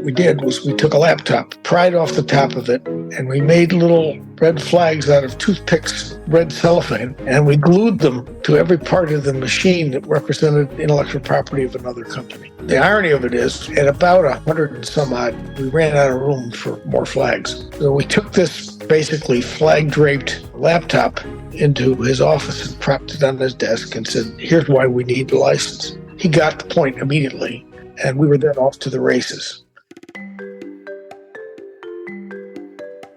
we did was we took a laptop, pried off the top of it, and we made little red flags out of toothpicks, red cellophane, and we glued them to every part of the machine that represented intellectual property of another company. The irony of it is, at about 100 and some odd, we ran out of room for more flags. So we took this basically flag-draped laptop into his office and propped it on his desk and said, here's why we need the license. He got the point immediately, and we were then off to the races.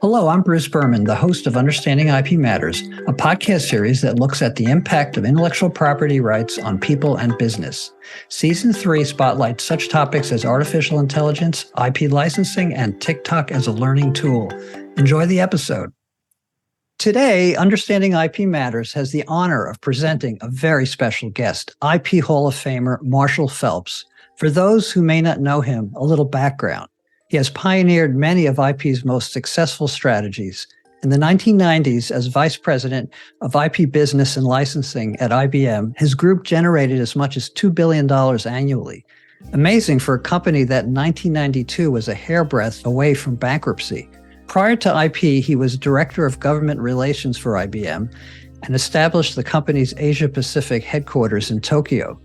Hello, I'm Bruce Berman, the host of Understanding IP Matters, a podcast series that looks at the impact of intellectual property rights on people and business. Season 3 spotlights such topics as artificial intelligence, IP licensing, and TikTok as a learning tool. Enjoy the episode. Today, Understanding IP Matters has the honor of presenting a very special guest, IP Hall of Famer Marshall Phelps. For those who may not know him, a little background. He has pioneered many of IP's most successful strategies. In the 1990s, as vice president of IP business and licensing at IBM, his group generated as much as $2 billion annually. Amazing for a company that in 1992 was a hairbreadth away from bankruptcy. Prior to IP, he was director of government relations for IBM and established the company's Asia-Pacific headquarters in Tokyo.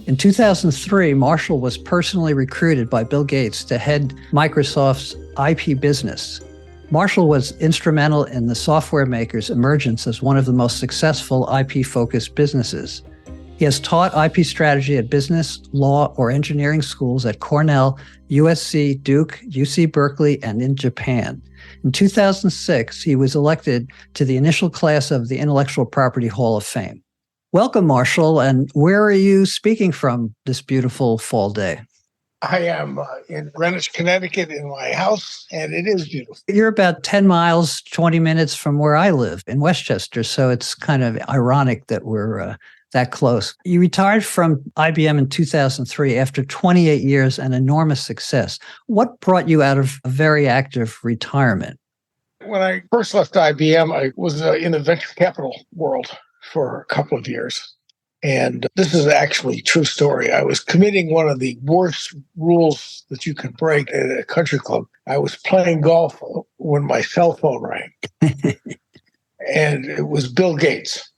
In 2003, Marshall was personally recruited by Bill Gates to head Microsoft's IP business. Marshall was instrumental in the software maker's emergence as one of the most successful IP-focused businesses. He has taught IP strategy at business, law, or engineering schools at Cornell, USC, Duke, UC Berkeley, and in Japan. In 2006, he was elected to the initial class of the Intellectual Property Hall of Fame. Welcome, Marshall, and where are you speaking from this beautiful fall day? I am in Greenwich, Connecticut in my house, and it is beautiful. You're about 10 miles, 20 minutes from where I live in Westchester, so it's kind of ironic that we're that close. You retired from IBM in 2003 after 28 years and enormous success. What brought you out of a very active retirement? When I first left IBM, I was in the venture capital world for a couple of years. And this is actually a true story. I was committing one of the worst rules that you can break at a country club. I was playing golf when my cell phone rang. And it was Bill Gates.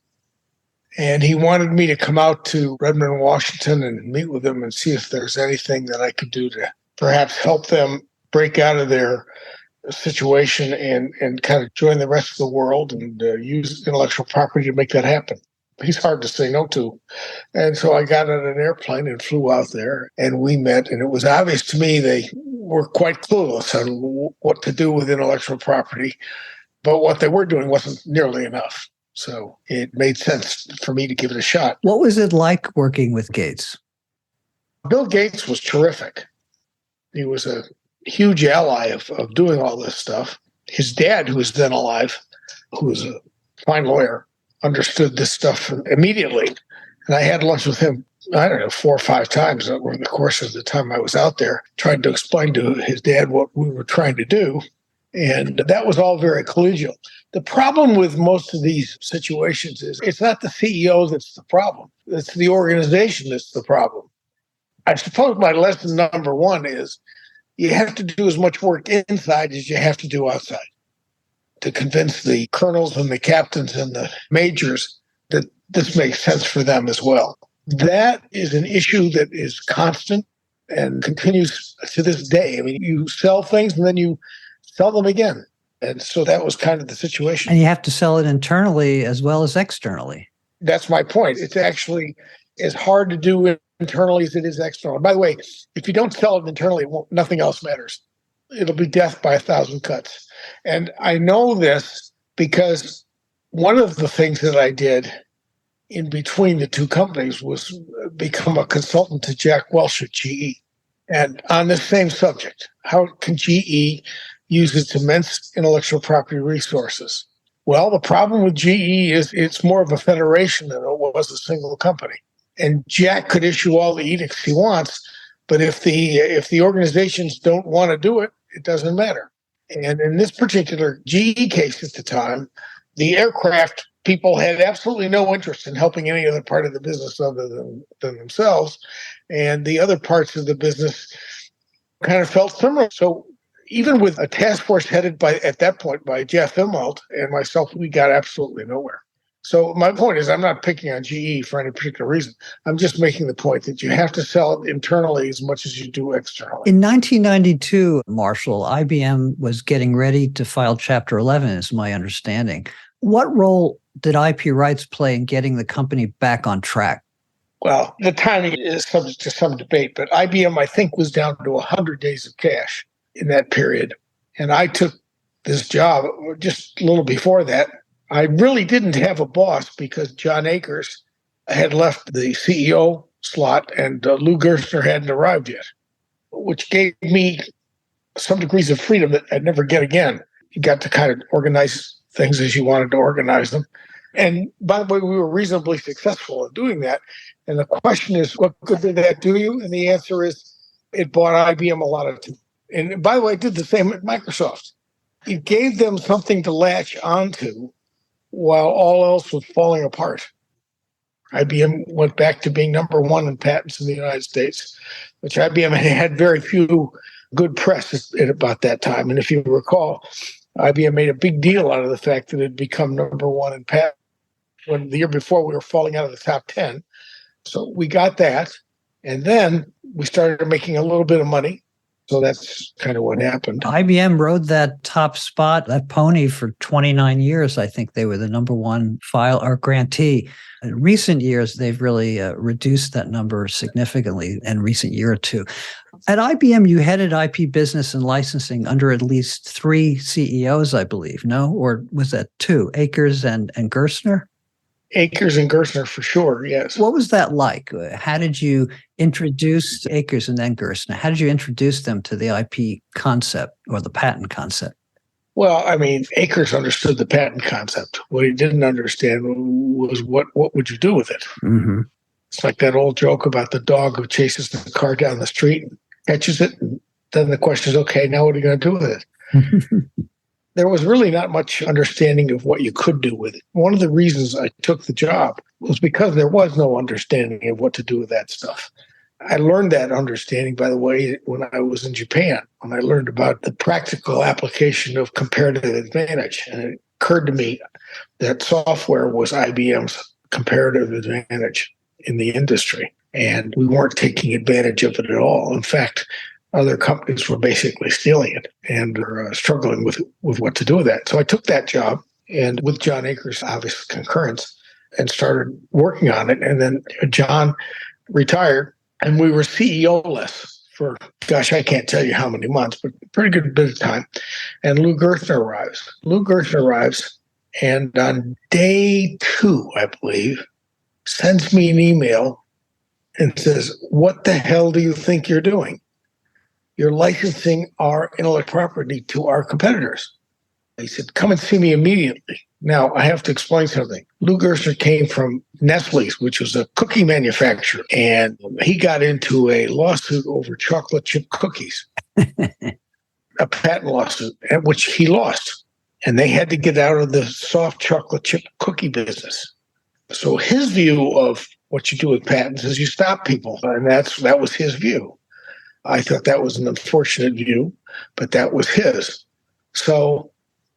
And he wanted me to come out to Redmond, Washington and meet with him and see if there's anything that I could do to perhaps help them break out of their situation and kind of join the rest of the world and use intellectual property to make that happen. He's hard to say no to. And so I got on an airplane and flew out there and we met. And it was obvious to me they were quite clueless on what to do with intellectual property. But what they were doing wasn't nearly enough. So it made sense for me to give it a shot. What was it like working with Gates? Bill Gates was terrific. He was a huge ally of doing all this stuff. His dad, who was then alive, who was a fine lawyer, understood this stuff immediately. And I had lunch with him, 4 or 5 times over the course of the time I was out there, trying to explain to his dad what we were trying to do. And that was all very collegial. The problem with most of these situations is it's not the CEO that's the problem. It's the organization that's the problem. I suppose my lesson number 1 is you have to do as much work inside as you have to do outside to convince the colonels and the captains and the majors that this makes sense for them as well. That is an issue that is constant and continues to this day. I mean, you sell things and then you sell them again. And so that was kind of the situation. And you have to sell it internally as well as externally. That's my point. It's actually as hard to do internally as it is externally. By the way, if you don't sell it internally, nothing else matters. It'll be death by 1,000 cuts. And I know this because one of the things that I did in between the two companies was become a consultant to Jack Welch at GE. And on this same subject, how can GE use its immense intellectual property resources? Well, the problem with GE is it's more of a federation than it was a single company. And Jack could issue all the edicts he wants, but if the organizations don't want to do it, it doesn't matter. And in this particular GE case at the time, the aircraft people had absolutely no interest in helping any other part of the business other than themselves. And the other parts of the business kind of felt similar. So even with a task force headed at that point by Jeff Immelt and myself, we got absolutely nowhere. So my point is, I'm not picking on GE for any particular reason. I'm just making the point that you have to sell it internally as much as you do externally. In 1992, Marshall, IBM was getting ready to file Chapter 11, is my understanding. What role did IP rights play in getting the company back on track? Well, the timing is subject to some debate, but IBM, I think, was down to 100 days of cash in that period. And I took this job just a little before that. I really didn't have a boss because John Akers had left the CEO slot and Lou Gerstner hadn't arrived yet, which gave me some degrees of freedom that I'd never get again. You got to kind of organize things as you wanted to organize them. And by the way, we were reasonably successful in doing that. And the question is, what good did that do you? And the answer is, it bought IBM a lot of time. And by the way, it did the same at Microsoft. It gave them something to latch onto while all else was falling apart. IBM went back to being number one in patents in the United States, which IBM had very few good press at about that time. And if you recall, IBM made a big deal out of the fact that it had become number one in patents when the year before we were falling out of the top 10. So we got that. And then we started making a little bit of money. So that's kind of what happened. IBM rode that top spot, that pony, for 29 years. I think they were the number one file or grantee. In recent years, they've really reduced that number significantly in recent year or two. At IBM, you headed IP business and licensing under at least 3 CEOs, I believe, no? Or was that 2, Akers and Gerstner? Akers and Gerstner for sure, yes. What was that like? How did you introduce Akers and then Gerstner? How did you introduce them to the IP concept or the patent concept? Well, I mean, Akers understood the patent concept. What he didn't understand was what would you do with it? Mm-hmm. It's like that old joke about the dog who chases the car down the street and catches it. And then the question is, okay, now what are you going to do with it? There was really not much understanding of what you could do with it. One of the reasons I took the job was because there was no understanding of what to do with that stuff. I learned that understanding, by the way, when I was in Japan, when I learned about the practical application of comparative advantage. And it occurred to me that software was IBM's comparative advantage in the industry. And we weren't taking advantage of it at all. In fact, other companies were basically stealing it and were struggling with what to do with that. So I took that job, and with John Akers' obvious concurrence, and started working on it. And then John retired, and we were CEO-less for, gosh, I can't tell you how many months, but a pretty good bit of time. And Lou Gerstner arrives, and on day 2, I believe, sends me an email and says, "What the hell do you think you're doing? You're licensing our intellectual property to our competitors." He said, "Come and see me immediately." Now, I have to explain something. Lou Gerstner came from Nestle's, which was a cookie manufacturer, and he got into a lawsuit over chocolate chip cookies, a patent lawsuit, which he lost. And they had to get out of the soft chocolate chip cookie business. So his view of what you do with patents is you stop people, and that was his view. I thought that was an unfortunate view, but that was his. So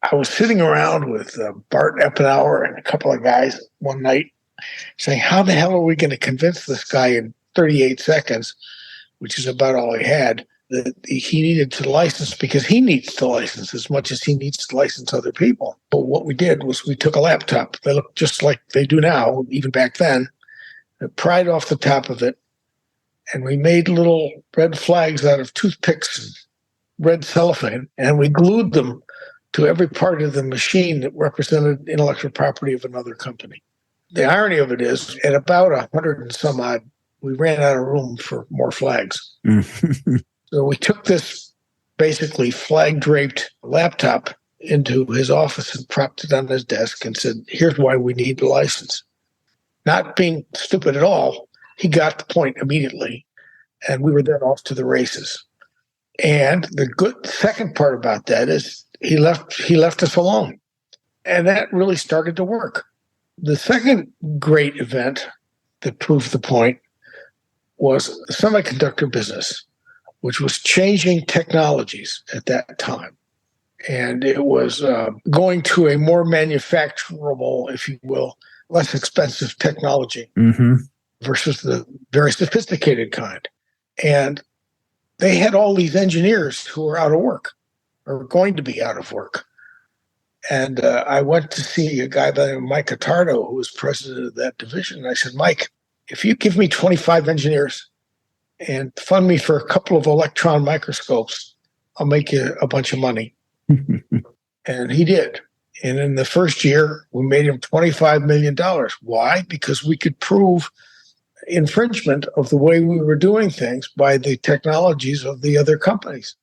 I was sitting around with Bart Eppenauer and a couple of guys one night saying, how the hell are we going to convince this guy in 38 seconds, which is about all he had, that he needed to license, because he needs to license as much as he needs to license other people. But what we did was we took a laptop. They look just like they do now, even back then, pried off the top of it, and we made little red flags out of toothpicks and red cellophane, and we glued them to every part of the machine that represented intellectual property of another company. The irony of it is, at about 100 and some odd, we ran out of room for more flags. So we took this basically flag-draped laptop into his office and propped it on his desk and said, here's why we need the license. Not being stupid at all, he got the point immediately, and we were then off to the races. And the good second part about that is he left us alone. And that really started to work. The second great event that proved the point was the semiconductor business. which was changing technologies at that time. And it was going to a more manufacturable, if you will, less expensive technology versus the very sophisticated kind. And they had all these engineers who were out of work or going to be out of work. And I went to see a guy by the name of Mike Attardo, who was president of that division. And I said, Mike, if you give me 25 engineers and fund me for a couple of electron microscopes, I'll make you a bunch of money. And he did. And in the first year, we made him $25 million. Why? Because we could prove infringement of the way we were doing things by the technologies of the other companies.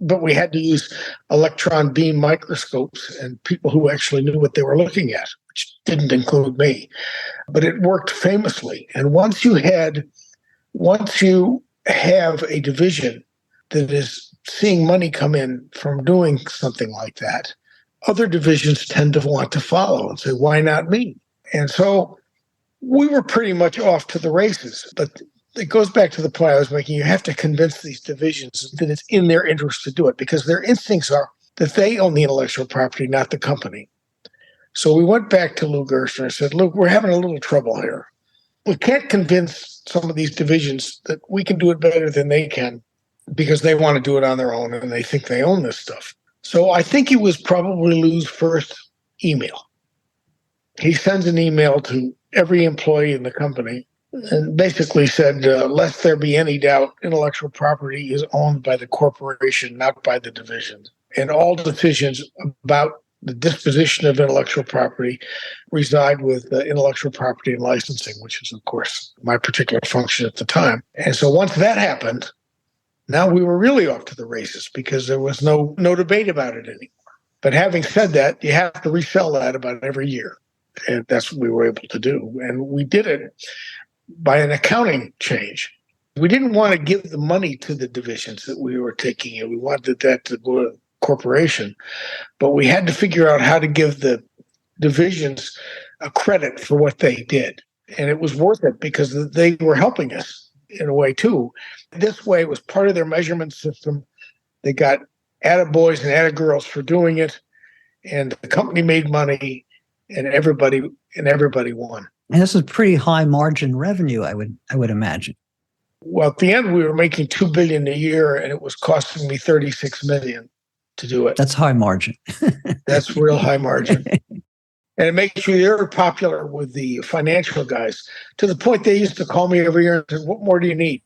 But we had to use electron beam microscopes and people who actually knew what they were looking at, which didn't include me. But it worked famously. And once you have a division that is seeing money come in from doing something like that, other divisions tend to want to follow and say, why not me? And so we were pretty much off to the races. But it goes back to the point I was making. You have to convince these divisions that it's in their interest to do it, because their instincts are that they own the intellectual property, not the company. So we went back to Lou Gerstner and said, Lou, we're having a little trouble here. We can't convince some of these divisions that we can do it better than they can because they want to do it on their own and they think they own this stuff. So I think it was probably Lou's first email. He sends an email to every employee in the company and basically said, lest there be any doubt, intellectual property is owned by the corporation, not by the divisions. And all decisions about the disposition of intellectual property reside with intellectual property and licensing, which is, of course, my particular function at the time. And so once that happened, now we were really off to the races because there was no debate about it anymore. But having said that, you have to resell that about every year. And that's what we were able to do. And we did it by an accounting change. We didn't want to give the money to the divisions that we were taking in. We wanted that to go to the corporation. But we had to figure out how to give the divisions a credit for what they did. And it was worth it because they were helping us in a way too. This way, it was part of their measurement system. They got attaboys and attagirls for doing it. And the company made money, and everybody won. And this is pretty high margin revenue, I would imagine. Well, at the end, we were making $2 billion a year, and it was costing me $36 million to do it. That's high margin. That's real high margin. And it makes you very popular with the financial guys, to the point they used to call me every year and say, what more do you need?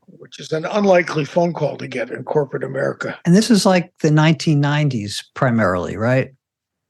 Which is an unlikely phone call to get in corporate America. And this is like the 1990s primarily, right?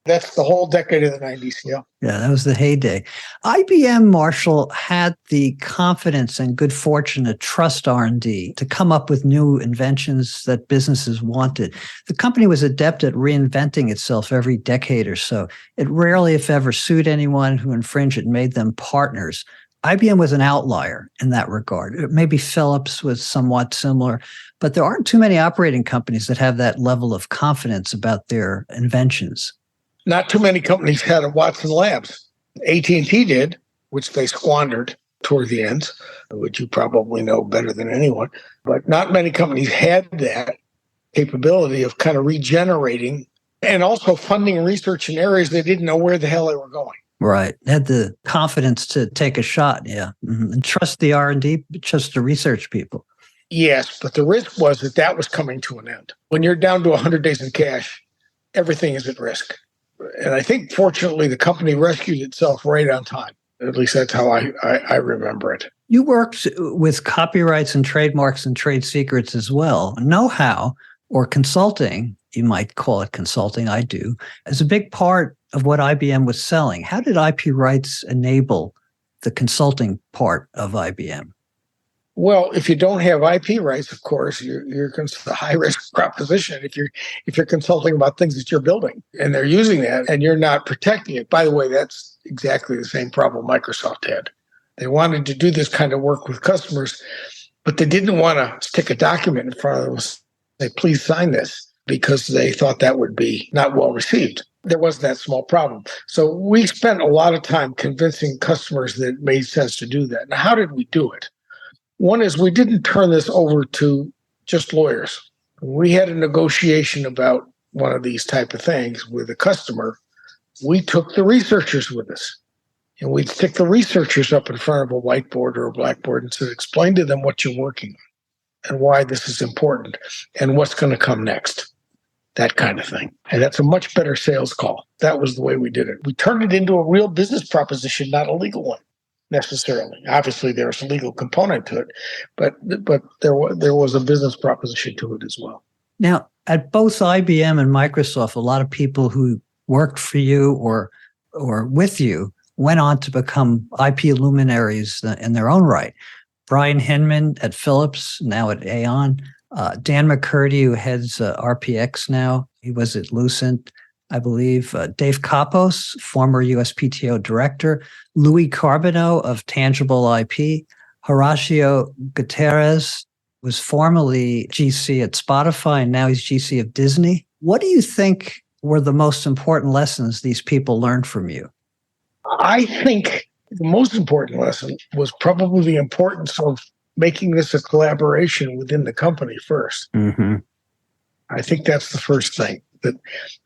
That's the whole decade of the 90s, yeah. Yeah, that was the heyday. IBM, Marshall, had the confidence and good fortune to trust R&D to come up with new inventions that businesses wanted. The company was adept at reinventing itself every decade or so. It rarely, if ever, sued anyone who infringed it and made them partners. IBM was an outlier in that regard. Maybe Philips was somewhat similar, but there aren't too many operating companies that have that level of confidence about their inventions. Not too many companies had a Watson Labs. AT&T did, which they squandered toward the end, which you probably know better than anyone. But not many companies had that capability of kind of regenerating and also funding research in areas they didn't know where the hell they were going. Right. Had the confidence to take a shot, yeah. Mm-hmm. And trust the R&D, trust the research people. Yes, but the risk was that was coming to an end. When you're down to 100 days in cash, everything is at risk. And I think, fortunately, the company rescued itself right on time. At least that's how I remember it. You worked with copyrights and trademarks and trade secrets as well. Know-how, or consulting, you might call it consulting, I do, is a big part of what IBM was selling. How did IP rights enable the consulting part of IBM? Well, if you don't have IP rights, of course, you're a high risk proposition. If you're consulting about things that you're building and they're using that and you're not protecting it. By the way, that's exactly the same problem Microsoft had. They wanted to do this kind of work with customers, but they didn't want to stick a document in front of them and say, please sign this, because they thought that would be not well received. There was that small problem. So we spent a lot of time convincing customers that it made sense to do that. Now, how did we do it? One is we didn't turn this over to just lawyers. We had a negotiation about one of these type of things with a customer. We took the researchers with us, and we'd stick the researchers up in front of a whiteboard or a blackboard and said, explain to them what you're working on and why this is important and what's going to come next, that kind of thing. And that's a much better sales call. That was the way we did it. We turned it into a real business proposition, not a legal one necessarily. Obviously, there's a legal component to it, but there was a business proposition to it as well. Now, at both IBM and Microsoft, a lot of people who worked for you or with you went on to become IP luminaries in their own right. Brian Hinman at Philips, now at Aon. Dan McCurdy, who heads RPX now. He was at Lucent, I believe. Dave Kapos, former USPTO director. Louis Carbonneau of Tangible IP. Horacio Gutierrez was formerly GC at Spotify, and now he's GC of Disney. What do you think were the most important lessons these people learned from you? I think the most important lesson was probably the importance of making this a collaboration within the company first. Mm-hmm. I think that's the first thing. That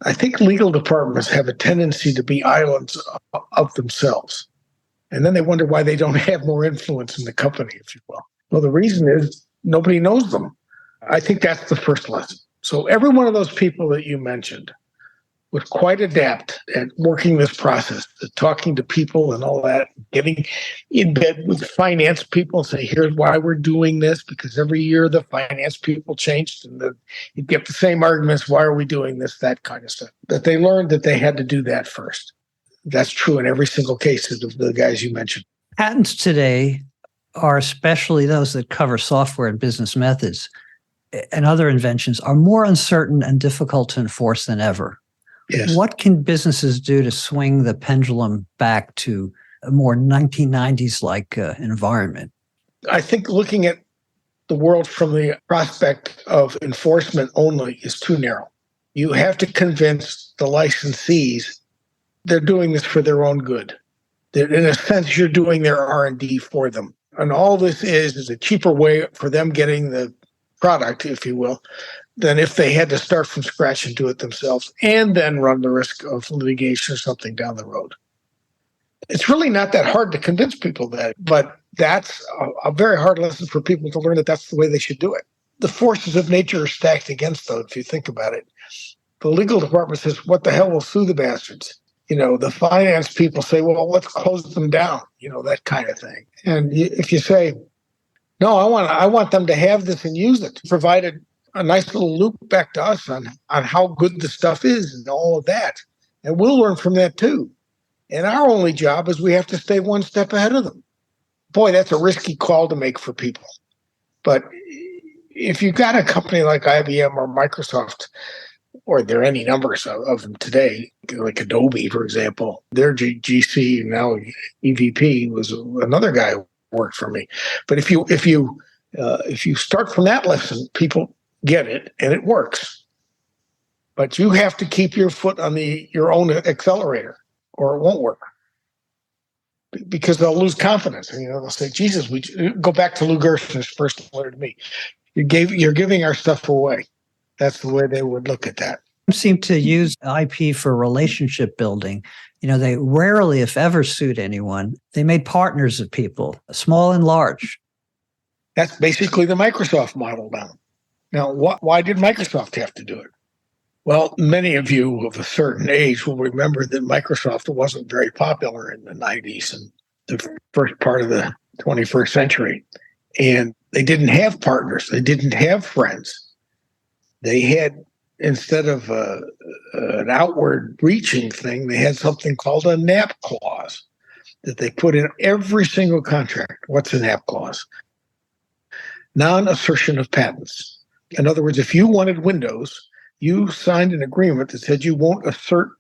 I think legal departments have a tendency to be islands of themselves. And then they wonder why they don't have more influence in the company, if you will. Well, the reason is nobody knows them. I think that's the first lesson. So every one of those people that you mentioned was quite adept at working this process, talking to people and all that, getting in bed with finance people and say, here's why we're doing this, because every year the finance people changed and you get the same arguments, why are we doing this, that kind of stuff. That they learned that they had to do that first. That's true in every single case of the guys you mentioned. Patents today are, especially those that cover software and business methods and other inventions, are more uncertain and difficult to enforce than ever. Yes. What can businesses do to swing the pendulum back to a more 1990s-like environment? I think looking at the world from the prospect of enforcement only is too narrow. You have to convince the licensees they're doing this for their own good. That in a sense, you're doing their R&D for them. And all this is a cheaper way for them getting the product, if you will, than if they had to start from scratch and do it themselves and then run the risk of litigation or something down the road. It's really not that hard to convince people that, but that's a very hard lesson for people to learn that that's the way they should do it. The forces of nature are stacked against them, if you think about it. The legal department says, what the hell, will sue the bastards? The finance people say, well, let's close them down, that kind of thing. And if you say, no, I want them to have this and use it, provided a nice little loop back to us on how good the stuff is and all of that. And we'll learn from that too. And our only job is we have to stay one step ahead of them. Boy, that's a risky call to make for people. But if you've got a company like IBM or Microsoft, or there are any numbers of them today, like Adobe, for example, their GC, now EVP, was another guy who worked for me. But if you start from that lesson, people get it and it works. But you have to keep your foot on your own accelerator, or it won't work. Because they'll lose confidence. They'll say, Jesus, we go back to Lou Gerson's first letter to me. You're giving our stuff away. That's the way they would look at that. Seem to use IP for relationship building. They rarely, if ever, sued anyone. They made partners of people, small and large. That's basically the Microsoft model now. Now, why did Microsoft have to do it? Well, many of you of a certain age will remember that Microsoft wasn't very popular in the 90s and the first part of the 21st century. And they didn't have partners. They didn't have friends. They had, instead of an outward reaching thing, they had something called a NAP clause that they put in every single contract. What's a NAP clause? Non-assertion of patents. In other words, if you wanted Windows, you signed an agreement that said you won't assert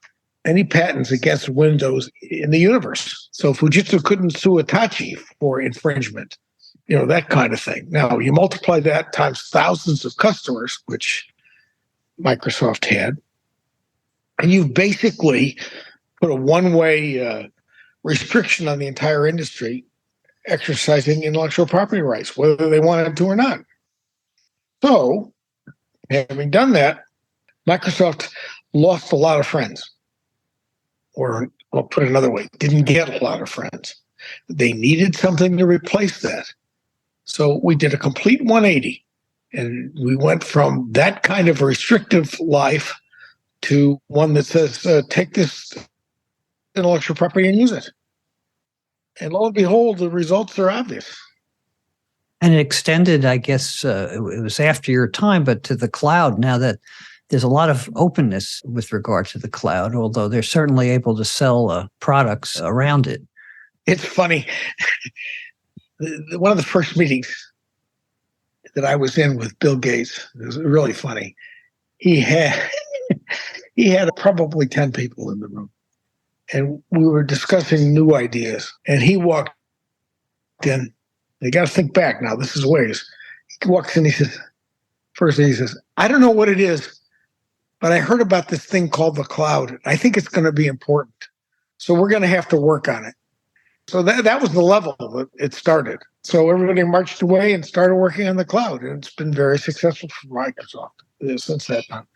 any patents against Windows in the universe. So Fujitsu couldn't sue Hitachi for infringement, that kind of thing. Now, you multiply that times thousands of customers, which Microsoft had, and you've basically put a one-way restriction on the entire industry exercising intellectual property rights, whether they wanted to or not. So, having done that, Microsoft lost a lot of friends. Or I'll put it another way, didn't get a lot of friends. They needed something to replace that. So we did a complete 180. And we went from that kind of restrictive life to one that says, take this intellectual property and use it. And lo and behold, the results are obvious. And it extended, I guess, it was after your time, but to the cloud now that there's a lot of openness with regard to the cloud, although they're certainly able to sell products around it. It's funny. One of the first meetings that I was in with Bill Gates, it was really funny. He had probably 10 people in the room. And we were discussing new ideas. And he walked in. You got to think back now. This is ways. He walks in. He says, first thing he says, I don't know what it is, but I heard about this thing called the cloud. I think it's going to be important. So we're going to have to work on it. So that was the level that it started. So everybody marched away and started working on the cloud. And it's been very successful for Microsoft since that time.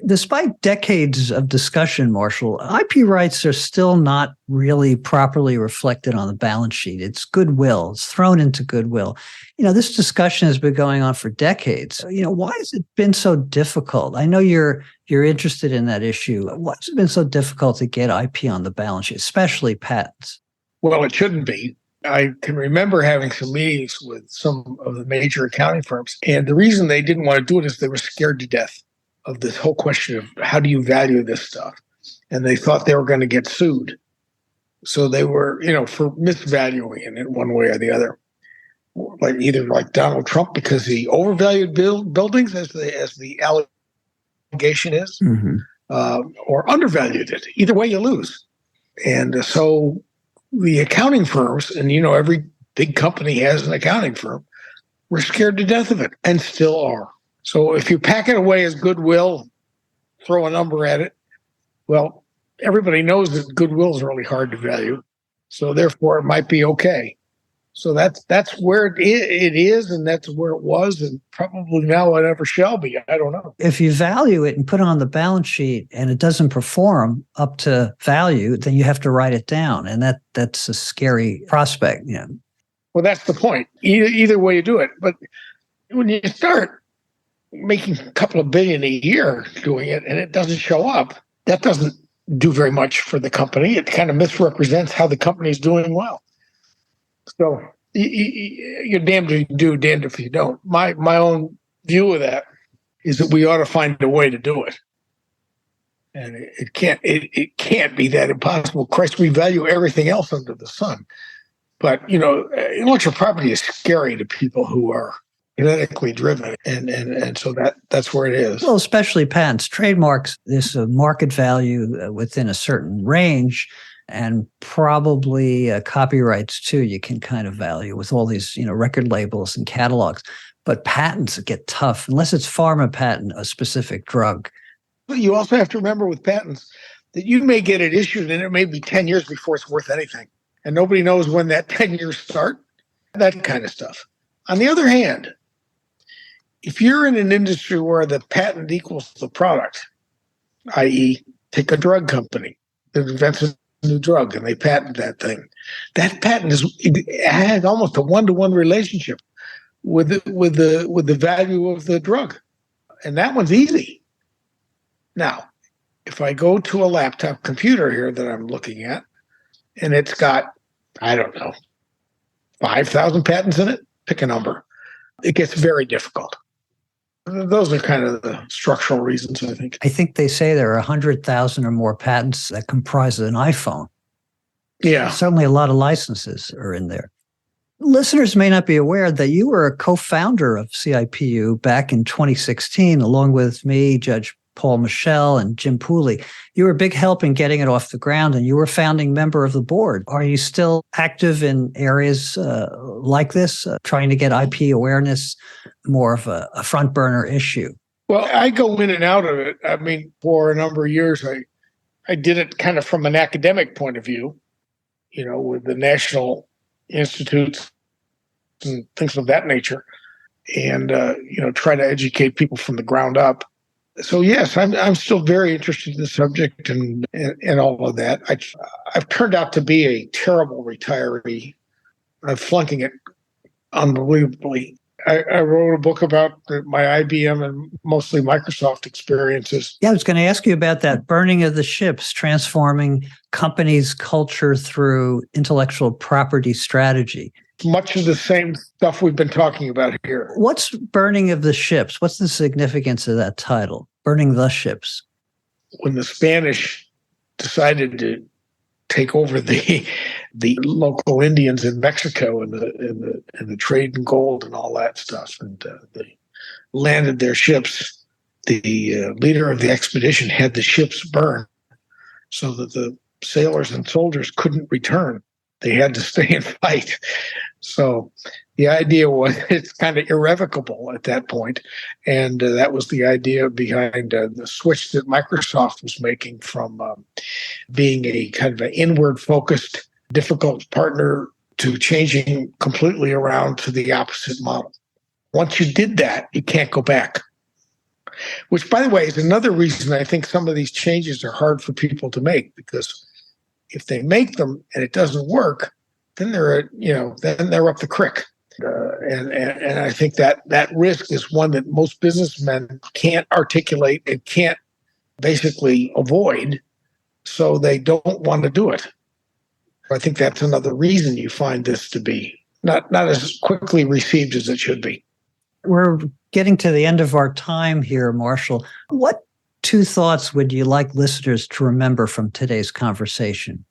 Despite decades of discussion, Marshall, IP rights are still not really properly reflected on the balance sheet. It's goodwill. It's thrown into goodwill. This discussion has been going on for decades. Why has it been so difficult? I know you're interested in that issue. Why has it been so difficult to get IP on the balance sheet, especially patents? Well, it shouldn't be. I can remember having some meetings with some of the major accounting firms, and the reason they didn't want to do it is they were scared to death of this whole question of how do you value this stuff? And they thought they were going to get sued. So they were, for misvaluing it one way or the other. Either like Donald Trump because he overvalued buildings as the allegation is, or undervalued it. Either way you lose. And so the accounting firms, and every big company has an accounting firm, were scared to death of it and still are. So if you pack it away as goodwill, throw a number at it, well, everybody knows that goodwill is really hard to value. So therefore, it might be okay. So that's where it is, and that's where it was, and probably now it ever shall be. I don't know. If you value it and put it on the balance sheet and it doesn't perform up to value, then you have to write it down, and that's a scary prospect. Well, that's the point. Either way you do it, but when you start making a couple of billion a year doing it and it doesn't show up, that doesn't do very much for the company. It kind of misrepresents how the company is doing well. So you're damned if you do, damned if you don't. My own view of that is that we ought to find a way to do it. And it can't be that impossible. Christ, we value everything else under the sun. But, intellectual property is scary to people who are genetically driven, and so that's where it is. Well, especially patents, trademarks. There's a market value within a certain range, and probably copyrights too. You can kind of value with all these record labels and catalogs, but patents get tough unless it's pharma patent, a specific drug. But you also have to remember with patents that you may get it issued and it may be 10 years before it's worth anything, and nobody knows when that 10 years start. That kind of stuff. On the other hand, if you're in an industry where the patent equals the product, i.e., take a drug company that invents a new drug and they patent that thing, that patent has almost a one-to-one relationship with the value of the drug, and that one's easy. Now, if I go to a laptop computer here that I'm looking at, and it's got, I don't know, 5,000 patents in it, pick a number, it gets very difficult. Those are kind of the structural reasons, I think. I think they say there are 100,000 or more patents that comprise an iPhone. Yeah. Certainly a lot of licenses are in there. Listeners may not be aware that you were a co-founder of CIPU back in 2016, along with me, Judge Paul Michel, and Jim Pooley. You were a big help in getting it off the ground, and you were a founding member of the board. Are you still active in areas like this, trying to get IP awareness more of a front burner issue? Well, I go in and out of it. I mean, for a number of years, I did it kind of from an academic point of view, with the national institutes and things of that nature. and try to educate people from the ground up. So yes, I'm still very interested in the subject and all of that. I've turned out to be a terrible retiree. I'm flunking it unbelievably. I wrote a book about my IBM and mostly Microsoft experiences. Yeah, I was going to ask you about that burning of the ships, transforming companies' culture through intellectual property strategy. Much of the same stuff we've been talking about here. What's burning of the ships? What's the significance of that title, burning the ships? When the Spanish decided to take over the local Indians in Mexico and the trade in gold and all that stuff, and they landed their ships, the leader of the expedition had the ships burned so that the sailors and soldiers couldn't return. They had to stay and fight. So the idea was it's kind of irrevocable at that point. And that was the idea behind the switch that Microsoft was making from being a kind of an inward-focused, difficult partner to changing completely around to the opposite model. Once you did that, you can't go back. Which, by the way, is another reason I think some of these changes are hard for people to make, because if they make them and it doesn't work, then they're up the creek. And I think that risk is one that most businessmen can't articulate and can't basically avoid, so they don't want to do it. I think that's another reason you find this to be not as quickly received as it should be. We're getting to the end of our time here, Marshall. What two thoughts would you like listeners to remember from today's conversation?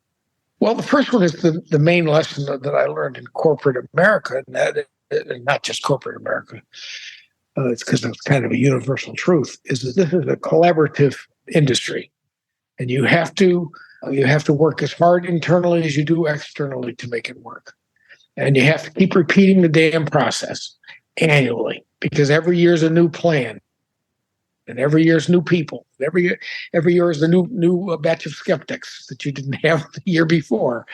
Well, the first one is the main lesson that I learned in corporate America, and not just corporate America. It's because it's kind of a universal truth, is that this is a collaborative industry, and you have to work as hard internally as you do externally to make it work. And you have to keep repeating the damn process annually, because every year is a new plan. And every year is new people. Every year is the new batch of skeptics that you didn't have the year before,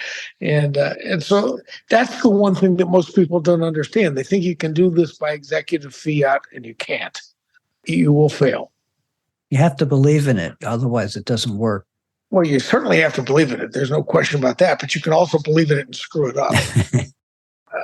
and so that's the one thing that most people don't understand. They think you can do this by executive fiat, and you can't. You will fail. You have to believe in it, otherwise it doesn't work. Well, you certainly have to believe in it. There's no question about that. But you can also believe in it and screw it up.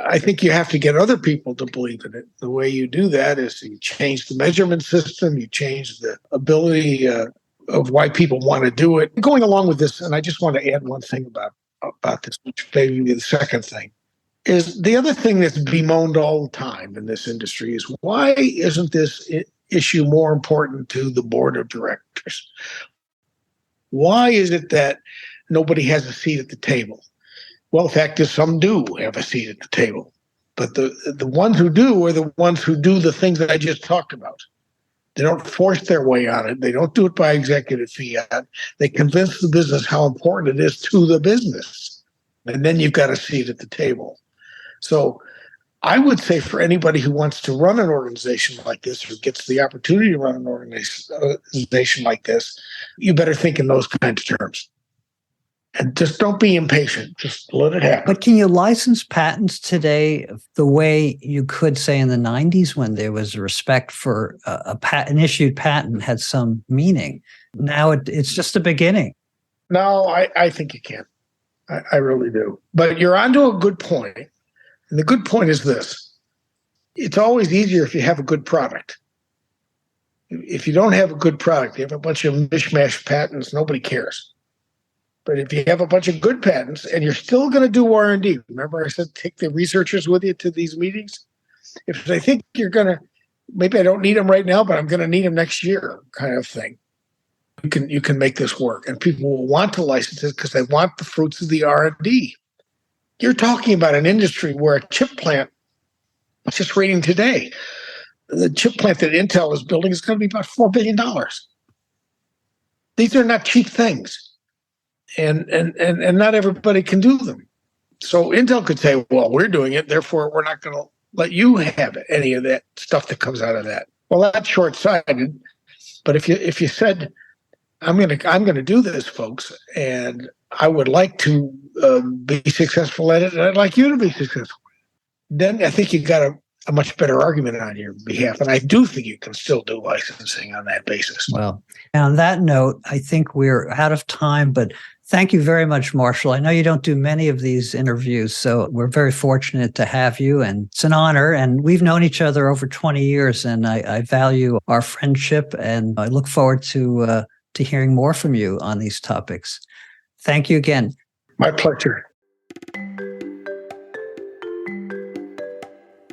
I think you have to get other people to believe in it. The way you do that is you change the measurement system, you change the ability of why people want to do it. Going along with this, and I just want to add one thing about this, which may be the second thing, is the other thing that's bemoaned all the time in this industry is, why isn't this issue more important to the board of directors? Why is it that nobody has a seat at the table? Well, the fact is, some do have a seat at the table, but the ones who do are the ones who do the things that I just talked about. They don't force their way on it. They don't do it by executive fiat. They convince the business how important it is to the business, and then you've got a seat at the table. So I would say, for anybody who wants to run an organization like this, or gets the opportunity to run an organization like this, you better think in those kinds of terms. And just don't be impatient. Just let it happen. But can you license patents today the way you could, say, in the 90s, when there was a respect for an issued patent had some meaning? Now it's just the beginning. No, I think you can. I really do. But you're onto a good point. And the good point is this. It's always easier if you have a good product. If you don't have a good product, you have a bunch of mishmash patents, nobody cares. But if you have a bunch of good patents and you're still going to do R&D, remember I said take the researchers with you to these meetings? If they think you're going to, maybe I don't need them right now, but I'm going to need them next year, kind of thing, you can make this work. And people will want to license it because they want the fruits of the R&D. You're talking about an industry where a chip plant, I was just reading today, the chip plant that Intel is building is going to be about $4 billion. These are not cheap things. And not everybody can do them. So Intel could say, well, we're doing it, therefore we're not going to let you have any of that stuff that comes out of that. Well, that's short-sighted. But if you said, I'm going to do this, folks, and I would like to be successful at it, and I'd like you to be successful, then I think you got a much better argument on your behalf. And I do think you can still do licensing on that basis. Well, on that note, I think we're out of time, but thank you very much, Marshall. I know you don't do many of these interviews, so we're very fortunate to have you, and it's an honor. And we've known each other over 20 years, and I value our friendship, and I look forward to hearing more from you on these topics. Thank you again. My pleasure.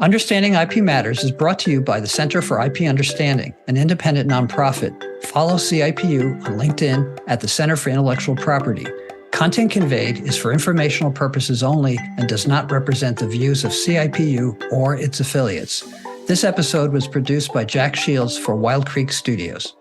Understanding IP Matters is brought to you by the Center for IP Understanding, an independent nonprofit. Follow CIPU on LinkedIn at the Center for Intellectual Property. Content conveyed is for informational purposes only and does not represent the views of CIPU or its affiliates. This episode was produced by Jack Shields for Wild Creek Studios.